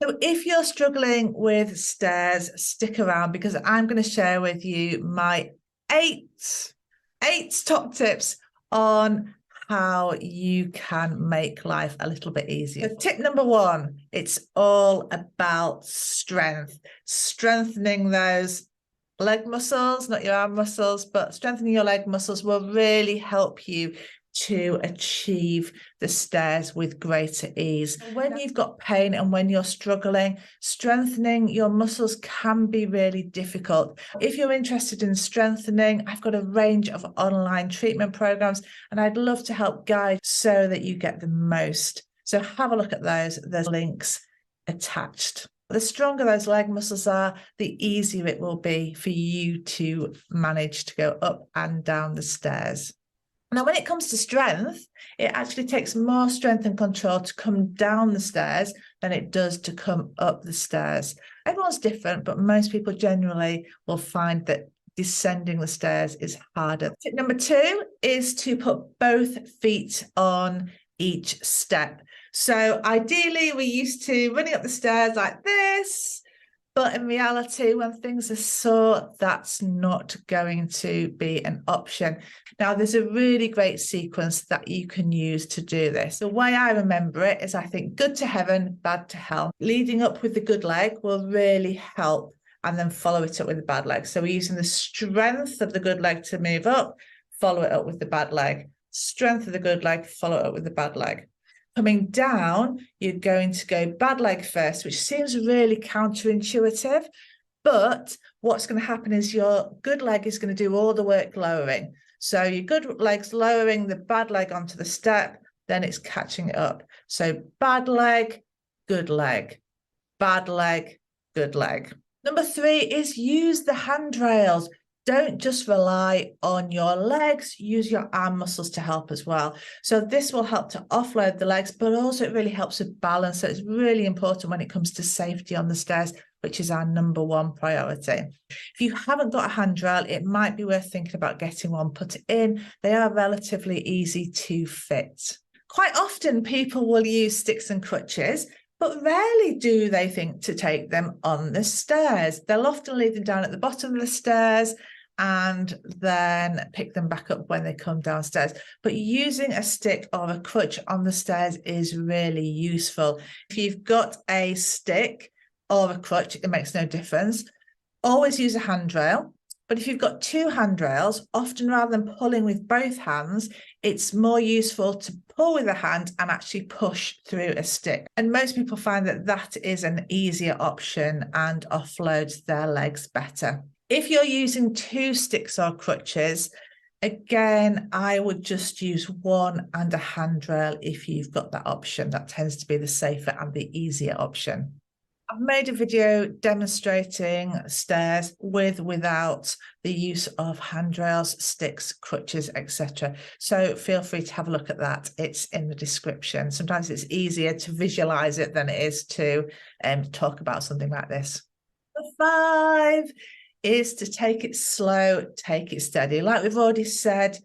So if you're struggling with stairs, stick around because I'm going to share with you my eight top tips on how you can make life a little bit easier. So tip number one, it's all about strength, strengthening those leg muscles, not your arm muscles, but strengthening your leg muscles will really help you to achieve the stairs with greater ease. When you've got pain and when you're struggling, strengthening your muscles can be really difficult. If you're interested in strengthening, I've got a range of online treatment programs and I'd love to help guide so that you get the most. So have a look at those. There's links attached. The stronger those leg muscles are, the easier it will be for you to manage to go up and down the stairs. Now, when it comes to strength, it actually takes more strength and control to come down the stairs than it does to come up the stairs. Everyone's different, but most people generally will find that descending the stairs is harder. Tip number two is to put both feet on each step. So ideally, we're used to running up the stairs like this. But in reality, when things are sore, that's not going to be an option. Now, there's a really great sequence that you can use to do this. The way I remember it is I think good to heaven, bad to hell. Leading up with the good leg will really help and then follow it up with the bad leg. So we're using the strength of the good leg to move up, follow it up with the bad leg. Strength of the good leg, follow it up with the bad leg. Coming down, you're going to go bad leg first, which seems really counterintuitive, but what's going to happen is your good leg is going to do all the work lowering. So your good leg's lowering the bad leg onto the step, then it's catching it up. So bad leg, good leg, bad leg, good leg. Number three is use the handrails. Don't just rely on your legs, use your arm muscles to help as well. So this will help to offload the legs, but also it really helps with balance. So it's really important when it comes to safety on the stairs, which is our number one priority. If you haven't got a handrail, it might be worth thinking about getting one put in. They are relatively easy to fit. Quite often people will use sticks and crutches, but rarely do they think to take them on the stairs. They'll often leave them down at the bottom of the stairs and then pick them back up when they come downstairs. But using a stick or a crutch on the stairs is really useful. If you've got a stick or a crutch, it makes no difference. Always use a handrail. But if you've got two handrails, often rather than pulling with both hands, it's more useful to pull with a hand and actually push through a stick. And most people find that that is an easier option and offloads their legs better. If you're using two sticks or crutches, again, I would just use one and a handrail if you've got that option. That tends to be the safer and the easier option. I've made a video demonstrating stairs with, without the use of handrails, sticks, crutches, etc. So feel free to have a look at that. It's in the description. Sometimes it's easier to visualize it than it is to talk about something like this. Number 5 is to take it slow, take it steady. Like we've already said,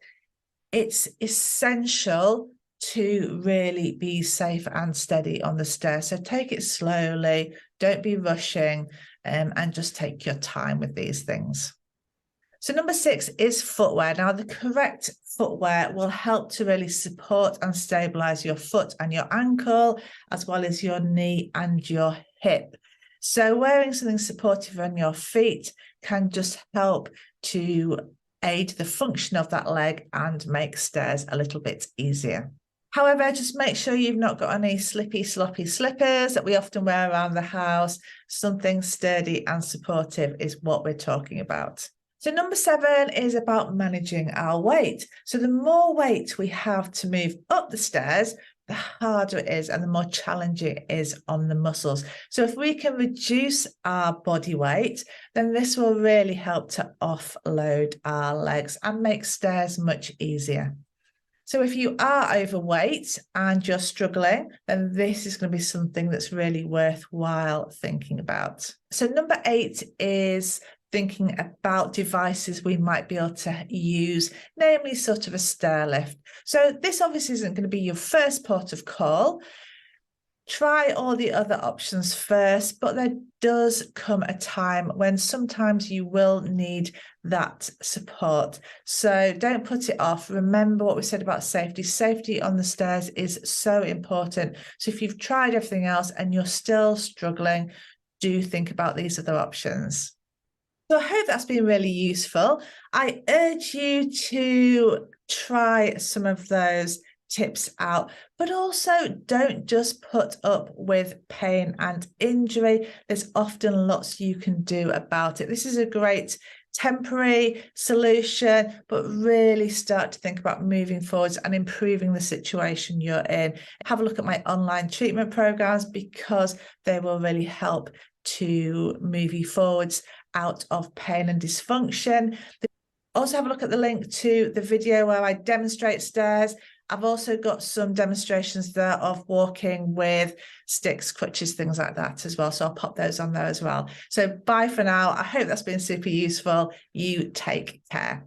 it's essential to really be safe and steady on the stairs. So take it slowly, don't be rushing, and just take your time with these things. So number 6 is footwear. Now, the correct footwear will help to really support and stabilize your foot and your ankle, as well as your knee and your hip. So wearing something supportive on your feet can just help to aid the function of that leg and make stairs a little bit easier. However, just make sure you've not got any slippy, sloppy slippers that we often wear around the house. Something sturdy and supportive is what we're talking about. So number 7 is about managing our weight. So the more weight we have to move up the stairs, the harder it is and the more challenging it is on the muscles. So if we can reduce our body weight, then this will really help to offload our legs and make stairs much easier. So if you are overweight and you're struggling, then this is going to be something that's really worthwhile thinking about. So number 8 is thinking about devices we might be able to use, namely sort of a stair lift. So this obviously isn't going to be your first port of call, try all the other options first, but there does come a time when sometimes you will need that support. So don't put it off. Remember what we said about safety. Safety on the stairs is so important. So if you've tried everything else and you're still struggling, do think about these other options. So I hope that's been really useful. I urge you to try some of those tips out, but also don't just put up with pain and injury. There's often lots you can do about it. This is a great temporary solution, but really start to think about moving forwards and improving the situation you're in. Have a look at my online treatment programs because they will really help to move you forwards out of pain and dysfunction. Also have a look at the link to the video where I demonstrate stairs. I've also got some demonstrations there of walking with sticks, crutches, things like that as well. So I'll pop those on there as well. So bye for now. I hope that's been super useful. You take care.